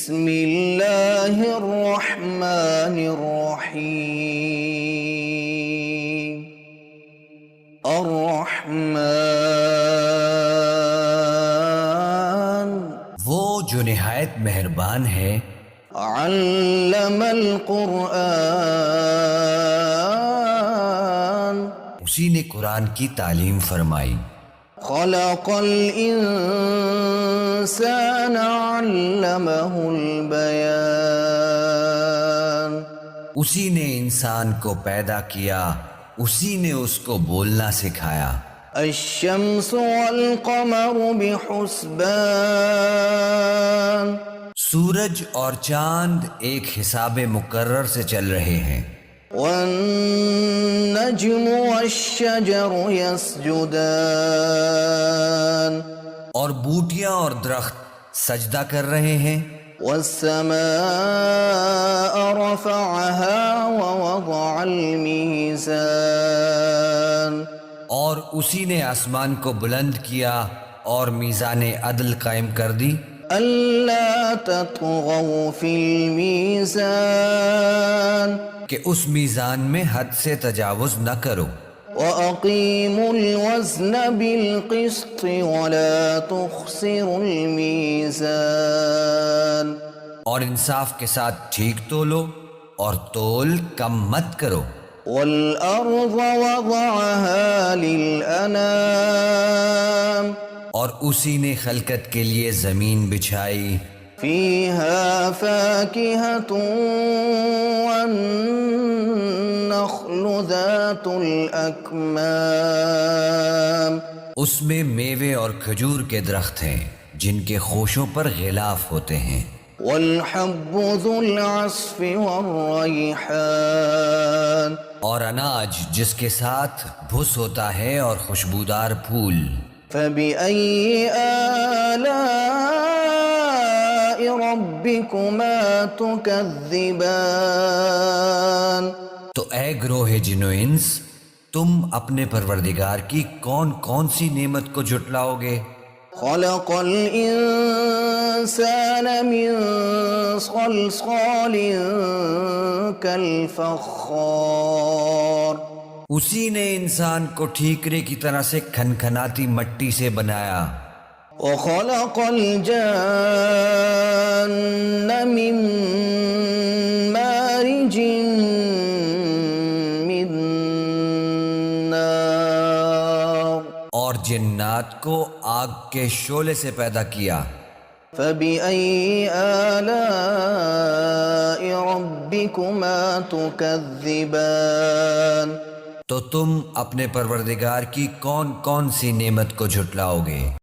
بسم اللہ الرحمن الرحیم الرحمن وہ جو نہایت مہربان ہے، علم القرآن اسی نے قرآن کی تعلیم فرمائی، خلق الانسان علمہ البیان اسی نے انسان کو پیدا کیا، اسی نے اس کو بولنا سکھایا۔ الشمس والقمر بحسبان سورج اور چاند ایک حساب مقرر سے چل رہے ہیں، والنجم والشجر يسجدان اور بوٹیاں اور درخت سجدہ کر رہے ہیں۔ والسماء رفعها ووضع الميزان اور اسی نے آسمان کو بلند کیا اور میزان عدل قائم کر دی، ألا تطغوا في الميزان کہ اس میزان میں حد سے تجاوز نہ کرو، وأقيموا الوزن بالقسط ولا تخسروا الميزان اور انصاف کے ساتھ ٹھیک تولو اور تول کم مت کرو۔ والأرض وضعها للأنام اور اسی نے خلقت کے لیے زمین بچھائی، فيها فاكهة والنخل ذات الأكمام اس میں میوے اور کھجور کے درخت ہیں جن کے خوشوں پر غلاف ہوتے ہیں، والحب ذو العصف والريحان اور اناج جس کے ساتھ بھس ہوتا ہے اور خوشبودار پھول۔ فبأي آلاء ربكما تكذبان تو اے گروہ جن و انس، تم اپنے پروردگار کی کون کون سی نعمت کو جھٹلاؤ گے؟ خلق الإنسان من صلصال كالفخار اسی نے انسان کو ٹھیکرے کی طرح سے کھنکھناتی مٹی سے بنایا، وخلق الجان من مارج من نار اور جنات کو آگ کے شعلے سے پیدا کیا۔ فبأي آلاء ربكما تكذبان تو تم اپنے پروردگار کی کون کون سی نعمت کو جھٹلاؤ گے؟